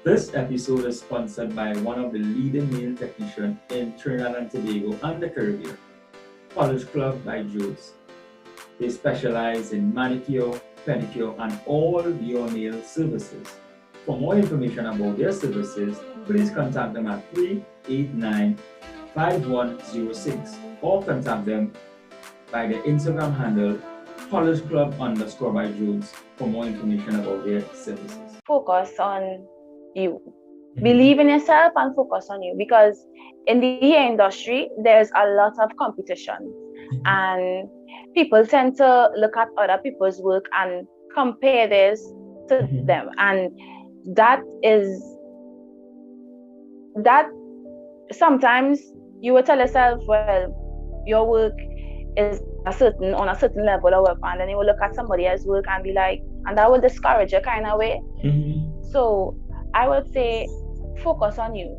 This episode is sponsored by one of the leading nail technicians in Trinidad and Tobago and the Caribbean, Polish Club by Joe's. They specialize in manicure, pedicure, and all your nail services. For more information about their services, please contact them at 389-5106 or contact them by the Instagram handle Polish Club _ by Jones for more information about their services. Focus on you. Believe in yourself and focus on you, because in the hair industry, there's a lot of competition and people tend to look at other people's work and compare theirs to them. And that sometimes you will tell yourself, well, your work is on a certain level of work, and then you will look at somebody else's work and be like, and that will discourage you kind of way. So I would say focus on you.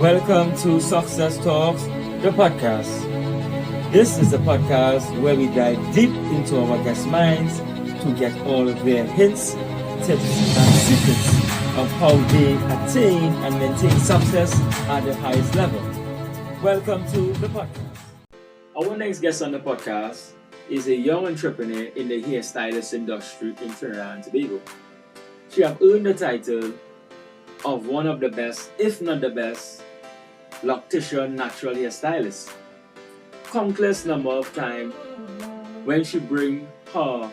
Welcome to Success Talks, the podcast. This is a podcast where we dive deep into our guests' minds to get all of their hints, tips, and secrets of how they attain and maintain success at the highest level. Welcome to the podcast. Our next guest on the podcast is a young entrepreneur in the hairstylist industry in Trinidad and Tobago. She has earned the title of one of the best, if not the best, LOCTICIAN natural hairstylist. Countless number of times when she bring her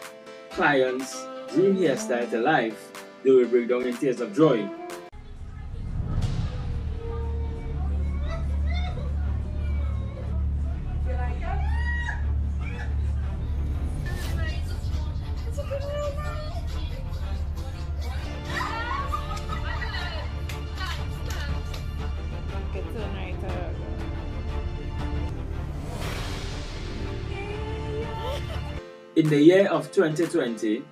clients' dream hairstyle to life, they will break down in tears of joy. In the year of 2020,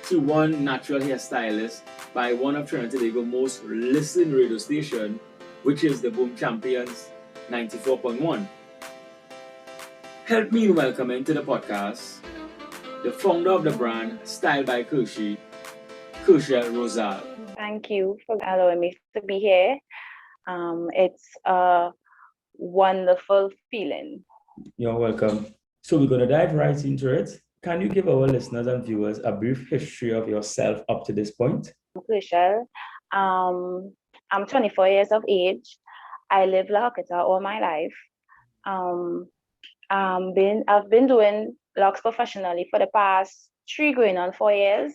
she won Natural Hairstylist by one of Trinidad and Tobago's most listened radio station, which is the Boom Champions 94.1. Help me welcome into the podcast the founder of the brand Style by Kerchelle, Rosalle. Thank you for allowing me to be here. It's a wonderful feeling. You're welcome. So we're going to dive right into it. Can you give our listeners and viewers a brief history of yourself up to this point? Kerchelle. I'm 24 years of age. I live HORQUETTA all my life. I've been doing locks professionally for the past 3 going on 4 years.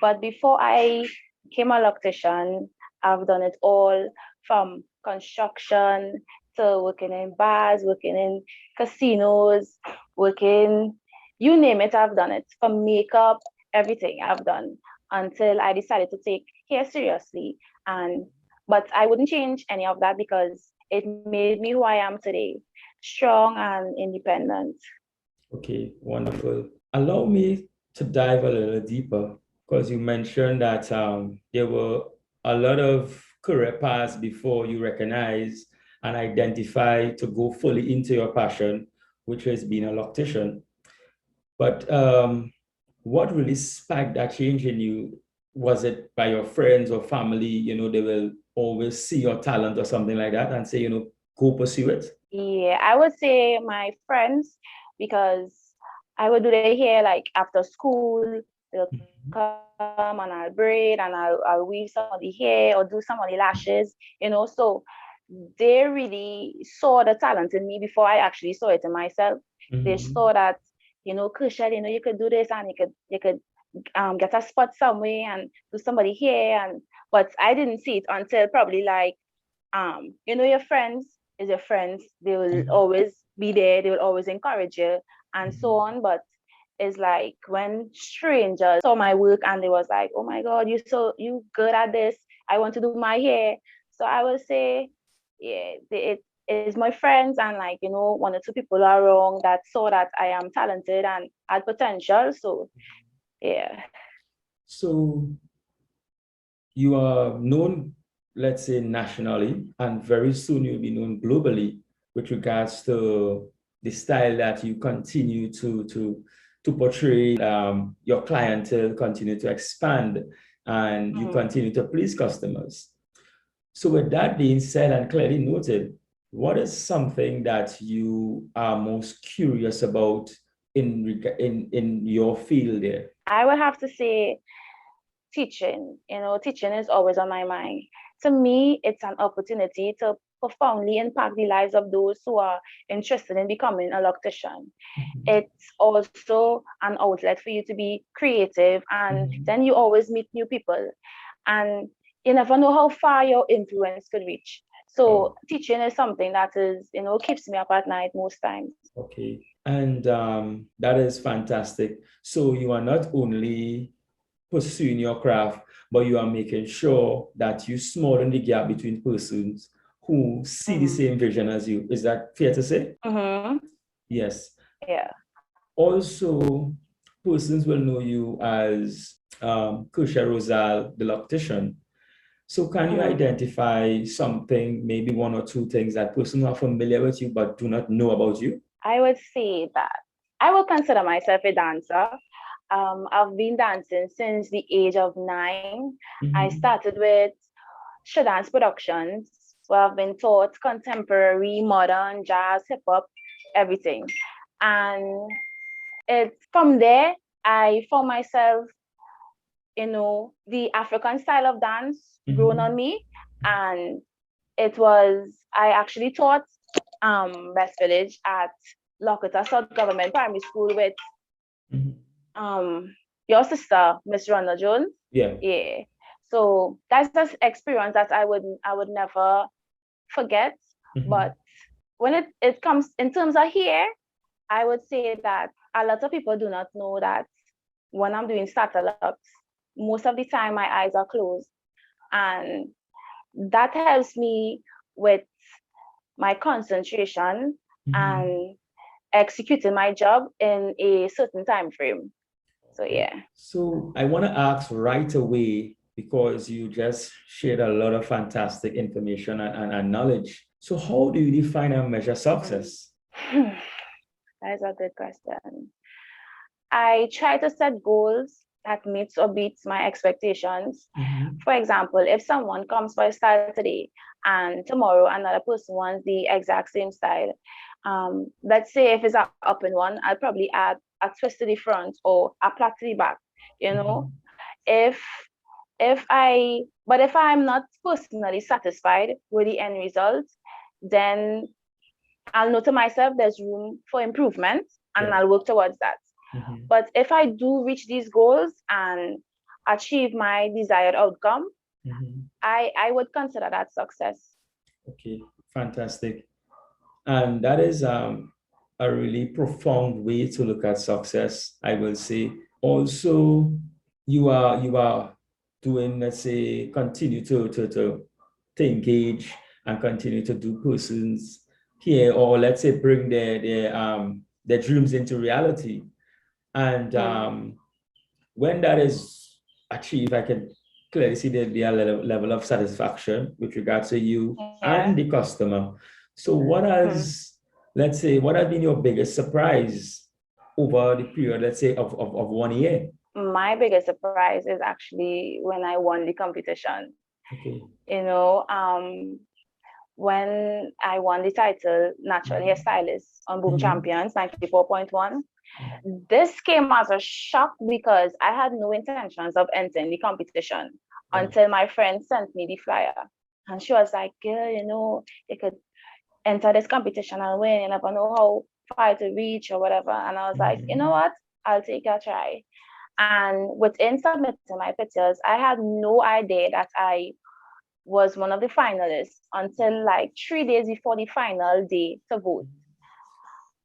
But before I became a loctician, I've done it all from construction to working in bars, working in casinos, working, you name it, I've done it. From makeup, everything I've done until I decided to take hair seriously. But I wouldn't change any of that because it made me who I am today, strong and independent. Okay, wonderful. Allow me to dive a little deeper, because you mentioned that there were a lot of career paths before you recognize and identify to go fully into your passion, which has been a loctician. But what really sparked that change in you? Was it by your friends or family? They will always see your talent or something like that and say, go pursue it? Yeah, I would say my friends, because I would do their hair like after school. They'll come and I'll braid and I'll weave some of the hair or do some of the lashes, so they really saw the talent in me before I actually saw it in myself. They saw that, Kerchelle, you could do this and you could get a spot somewhere and do somebody here, but I didn't see it until probably like your friends is your friends. They will always be there, they will always encourage you and so on. But it's like when strangers saw my work and they was like, oh my God, you good at this, I want to do my hair. So I would say, yeah, it is my friends and 1 or 2 people around that saw that I am talented and had potential. So yeah. So you are known, let's say, nationally, and very soon you'll be known globally with regards to the style that you continue to to portray your clientele continue to expand and you continue to please customers. So with that being said and clearly noted, what is something that you are most curious about in your field there? I would have to say teaching. Teaching is always on my mind. To me, it's an opportunity to profoundly impact the lives of those who are interested in becoming a loctician. It's also an outlet for you to be creative, and then you always meet new people, and you never know how far your influence could reach. So teaching is something that is, keeps me up at night most times. Okay. And that is fantastic. So you are not only pursuing your craft, but you are making sure that you smaller the gap between persons who see the same vision as you. Is that fair to say? Yes. Yeah. Also, persons will know you as Kerchelle Rosalle, the loctician. So can you identify something, maybe one or two things that persons are familiar with you but do not know about you? I would say that I would consider myself a dancer. I've been dancing since the age of 9. I started with show dance productions where I've been taught contemporary, modern, jazz, hip hop, everything. And it's from there I found myself, the African style of dance grown on me. And I actually taught West Village at LOCTICIAN South Government Primary School with your sister, Miss Rhonda Jones. Yeah. So that's just experience that I would never forget. But when it comes in terms of hair, I would say that a lot of people do not know that when I'm doing starter locks, most of the time my eyes are closed. And that helps me with my concentration and executing my job in a certain time frame. So yeah. So I want to ask right away, because you just shared a lot of fantastic information and knowledge. So how do you define and measure success? That is a good question. I try to set goals that meets or beats my expectations. For example, if someone comes for a style today and tomorrow another person wants the exact same style, let's say if it's an up in one, I'll probably add a twist to the front or a plait to the back. If I'm not personally satisfied with the end result, then I'll know to myself there's room for improvement and I'll work towards that. But if I do reach these goals and achieve my desired outcome, I would consider that success. Okay, fantastic. And that is a really profound way to look at success, I will say. Also, you are doing, let's say, continue to engage and continue to do persons here, or let's say bring their dreams into reality. And when that is achieved, I can clearly see there'll be a level of satisfaction with regards to you and the customer. So what has, let's say, what has been your biggest surprise over the period, let's say, of 1 year? My biggest surprise is actually when I won the competition. Okay. When I won the title Natural Hair Stylist on Boom Champions 94.1, this came as a shock because I had no intentions of entering the competition until my friend sent me the flyer. And she was like, girl, you could enter this competition and win. You never know how far to reach or whatever. And I was like, you know what? I'll take a try. And within submitting my pictures, I had no idea that I was one of the finalists until like 3 days before the final day to vote.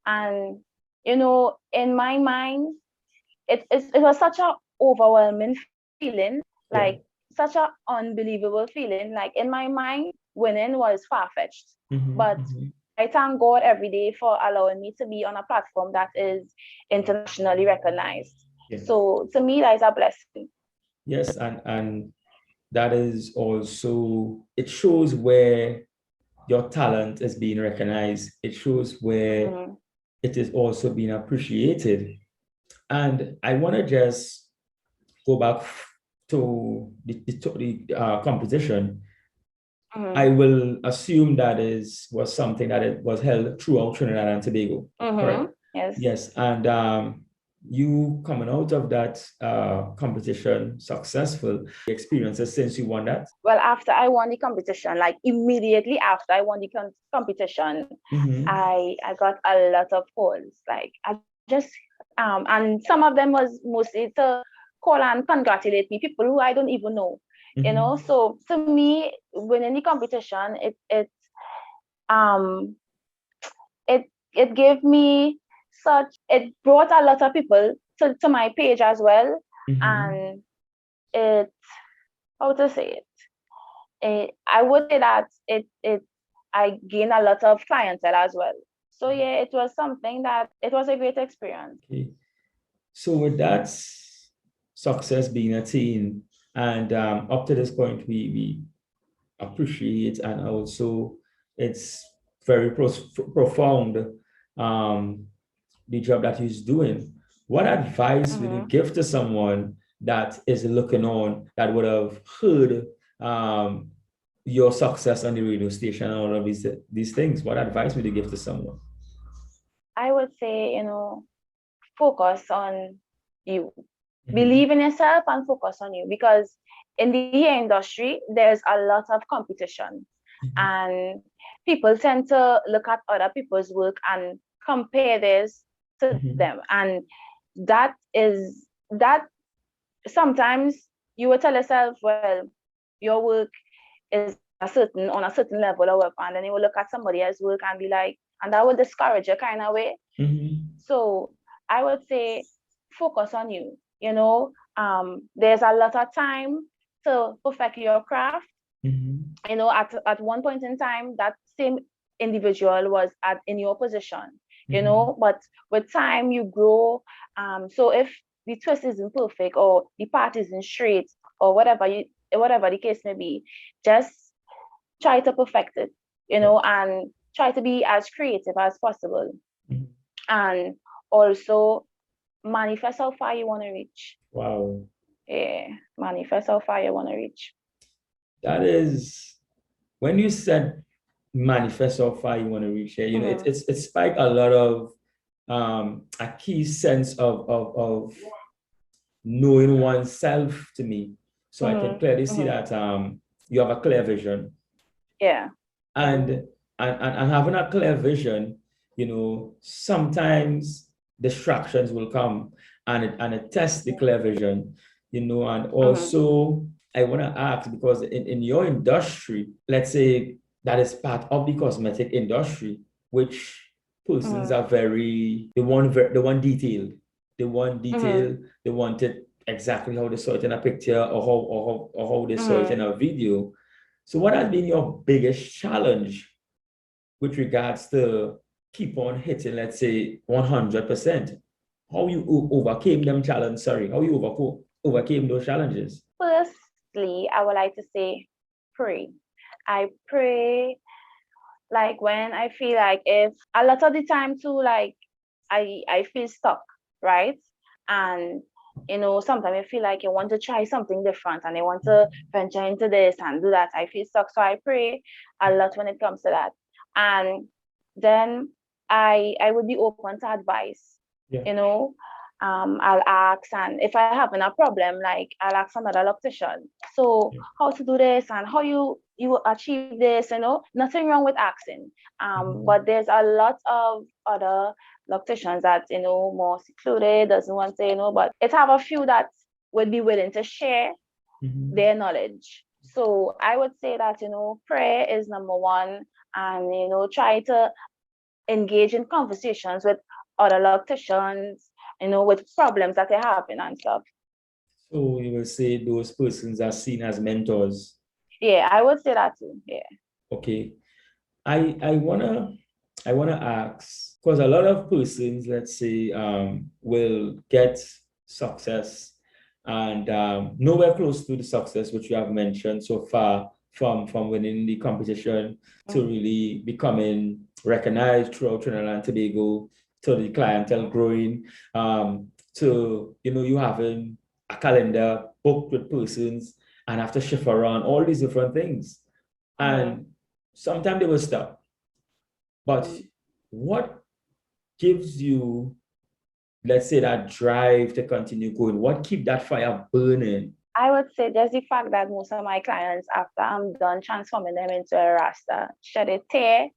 And, in my mind, it was such an overwhelming feeling, like such an unbelievable feeling. Like in my mind, winning was far-fetched. But I thank God every day for allowing me to be on a platform that is internationally recognized. So to me, that is a blessing. Yes, and that is also, it shows where your talent is being recognized. It shows where it is also being appreciated. And I want to just go back to the competition. I will assume that was something that it was held throughout Trinidad and Tobago, correct? Yes. Yes, and you coming out of that competition successful experiences since you won that? Well, after I won the competition, like immediately after I won the competition, I got a lot of calls. Like I just and some of them was mostly to call and congratulate me, people who I don't even know. You know, so to me, winning the competition, um it gave me it brought a lot of people to my page as well. And it, how to say it, I would say that I gained a lot of clientele as well. So yeah, it was something that it was a great experience. Okay. So with that success being attained, and up to this point, we appreciate, and also it's very profound, the job that he's doing. What advice would you give to someone that is looking on, that would have heard your success on the radio station and all of these things? What advice would you give to someone? I would say, you know, focus on you. Believe in yourself and focus on you, because in the hair industry, there's a lot of competition, and people tend to look at other people's work and compare this to them. And that sometimes you will tell yourself, well, your work is on a certain level of work, and then you will look at somebody else's work and be like, and that will discourage you kind of way. So I would say focus on you. You know, there's a lot of time to perfect your craft. You know, at one point in time, that same individual was in your position. You know, but with time you grow. So if the twist isn't perfect, or the part isn't straight, or whatever the case may be, just try to perfect it. You know, and try to be as creative as possible, and also manifest how far you want to reach. Wow. Yeah, manifest how far you want to reach. That is, when you said manifest how far you want to reach, you know, it spiked a lot of a key sense of knowing oneself to me. So I can clearly see that you have a clear vision. Yeah. And having a clear vision, you know, sometimes distractions will come and it tests the clear vision, you know. And also I want to ask, because in your industry, let's say that is part of the cosmetic industry, which persons are very, they want detail. They want detail, they want it exactly how they saw it in a picture, or how they saw it in a video. So what has been your biggest challenge with regards to keep on hitting, let's say, 100%? How you overcame them challenge? Sorry, how you overcame those challenges? Firstly, I would like to say pray. I pray, like when I feel like, if a lot of the time too, like I feel stuck, right? And you know, sometimes I feel like I want to try something different and I want to venture into this and do that. I feel stuck. So I pray a lot when it comes to that. And then I would be open to advice. You know, I'll ask, and if I having a problem, like I'll ask another loctician. So how to do this and how you achieve this, you know, nothing wrong with asking. But there's a lot of other locticians that, you know, more secluded, doesn't want to, you know, but it have a few that would be willing to share their knowledge. So I would say that, you know, prayer is number one, and, you know, try to engage in conversations with other locticians, you know, with problems that they having and stuff. So you will say those persons are seen as mentors? Yeah, I would say that too. Yeah. Okay. I wanna ask, because a lot of persons, let's say, will get success and nowhere close to the success which you have mentioned so far, from winning the competition to really becoming recognized throughout Trinidad and Tobago, to the clientele growing, to, you having a calendar booked with persons and have to shift around all these different things. And sometimes they will stop. But what gives you, let's say, that drive to continue going? What keep that fire burning? I would say just the fact that most of my clients, after I'm done transforming them into a Rasta, shed a tear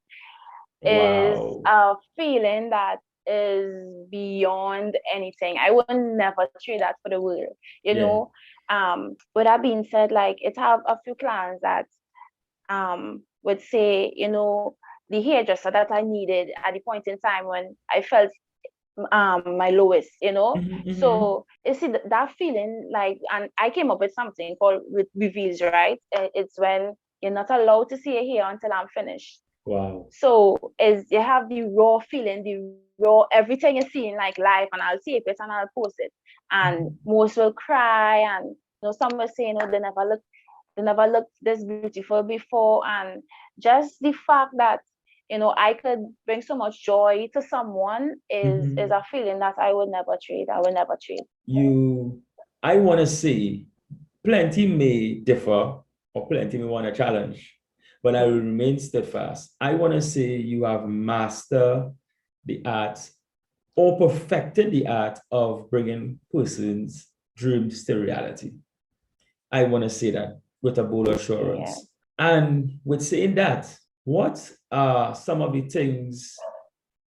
is a feeling that is beyond anything. I would never trade that for the world, you know. With that being said, like, it have a few clients that would say, you know, the hairdresser that I needed at the point in time when I felt my lowest, you know. So you see that feeling, like, and I came up with something called with reveals, right? It's when you're not allowed to see a hair until I'm finished. Wow. So is you have the raw feeling, the raw everything is seen like live, and I'll tape it and I'll post it. And most will cry, and you know, some will say, you know, they never looked this beautiful before. And just the fact that, you know, I could bring so much joy to someone is a feeling that I would never trade. I will never trade. I want to say plenty may differ or plenty may want to challenge, but I will remain steadfast. I want to say you have mastered the art or perfected the art of bringing persons' dreams to reality. I want to say that with a bold assurance. And with saying that, what are some of the things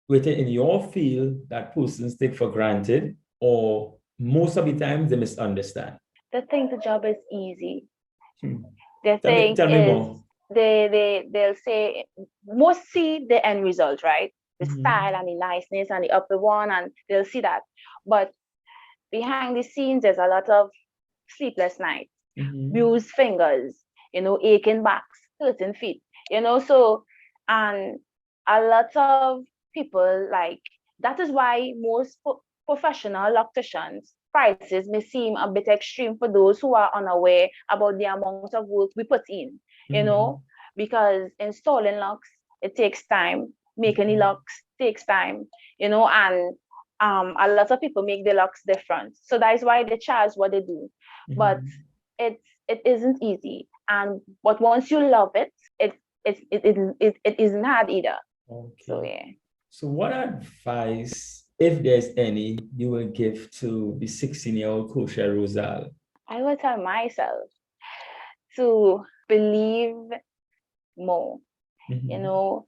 within your field that persons take for granted, or most of the times they misunderstand? They think the job is easy. They think tell me more. They'll say, most see the end result, right? The style and the niceness and the upper one, and they'll see that. But behind the scenes, there's a lot of sleepless nights, bruised fingers, you know, aching backs, hurting feet, you know. So, and a lot of people, like, that is why most professional locticians prices may seem a bit extreme for those who are unaware about the amount of work we put in, you know, because installing locks, it takes time, making the locks takes time, you know, and a lot of people make the locks different. So that is why they charge what they do. But it isn't easy. And but once you love it, it isn't hard either. Okay. So yeah. So what advice, if there's any, you will give to the 16-year-old Kerchelle Rosalle? I will tell myself to believe more, you know,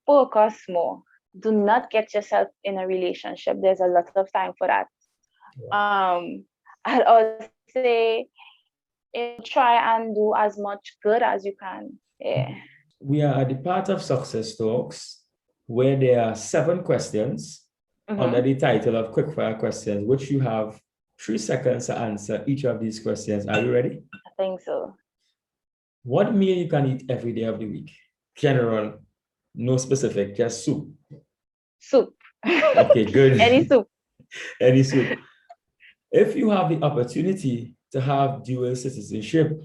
focus more. Do not get yourself in a relationship. There's a lot of time for that. I'll also say, try and do as much good as you can. Yeah. We are at the part of Success Talks where there are 7 questions under the title of Quickfire Questions, which you have 3 seconds to answer each of these questions. Are you ready? I think so. What meal you can eat every day of the week? General, no specific, just soup. Soup. Okay, good. Any soup. Any soup. If you have the opportunity to have dual citizenship,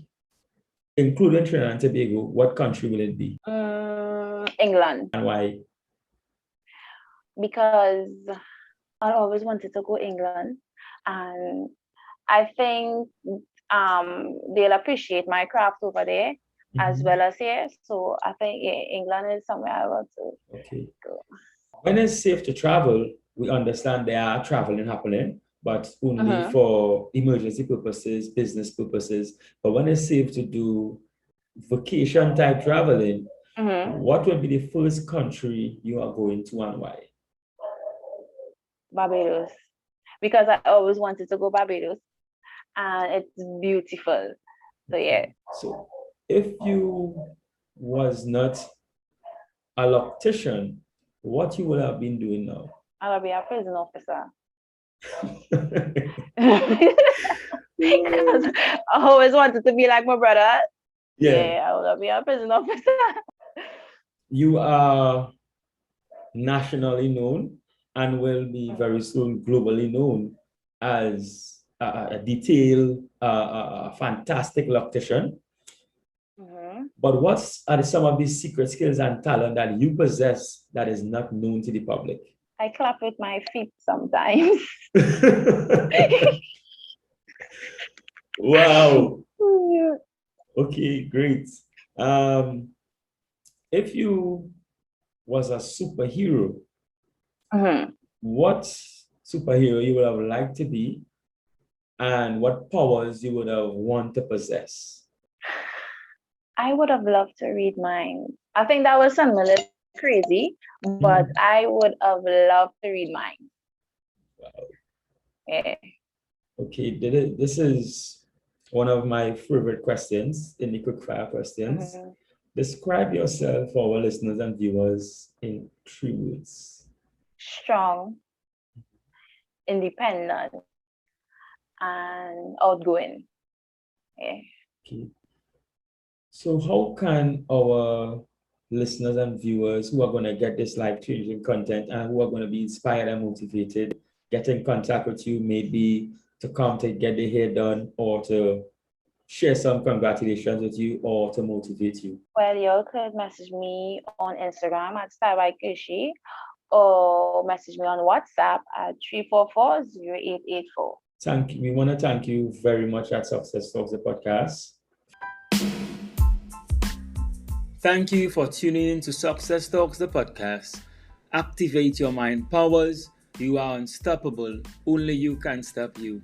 including Trinidad and Tobago, what country will it be? England. And why? Because I always wanted to go England, and I think they'll appreciate my craft over there as well as here. So I think England is somewhere I want to go. When it's safe to travel, we understand there are traveling happening, but only for emergency purposes, business purposes. But when it's safe to do vacation type traveling, what would be the first country you are going to and why? Barbados, because I always wanted to go Barbados, and it's beautiful. So yeah. So if you was not a loctician, what you would have been doing now? I would be a prison officer. Because I always wanted to be like my brother. Yeah, I would be a prison officer. You are nationally known and will be very soon globally known as a detailed, fantastic loctician. But what are some of these secret skills and talent that you possess that is not known to the public? I clap with my feet sometimes. Wow. Okay, great. If you was a superhero, what superhero you would have liked to be, and what powers you would have wanted to possess? I would have loved to read minds. I think that was something a little crazy, but I would have loved to read minds. Wow. Yeah. Okay, this is one of my favorite questions in the quick fire questions. Describe yourself for our listeners and viewers in 3 words. Strong, independent, and outgoing. Yeah. Okay. So how can our listeners and viewers who are going to get this life-changing content and who are going to be inspired and motivated get in contact with you, maybe to come to get their hair done or to share some congratulations with you or to motivate you? Well, you could message me on Instagram at Kerchelle or message me on WhatsApp at 344-0884. Thank you. We want to thank you very much at Success Talks, the podcast. Thank you for tuning in to Success Talks, the podcast. Activate your mind powers. You are unstoppable. Only you can stop you.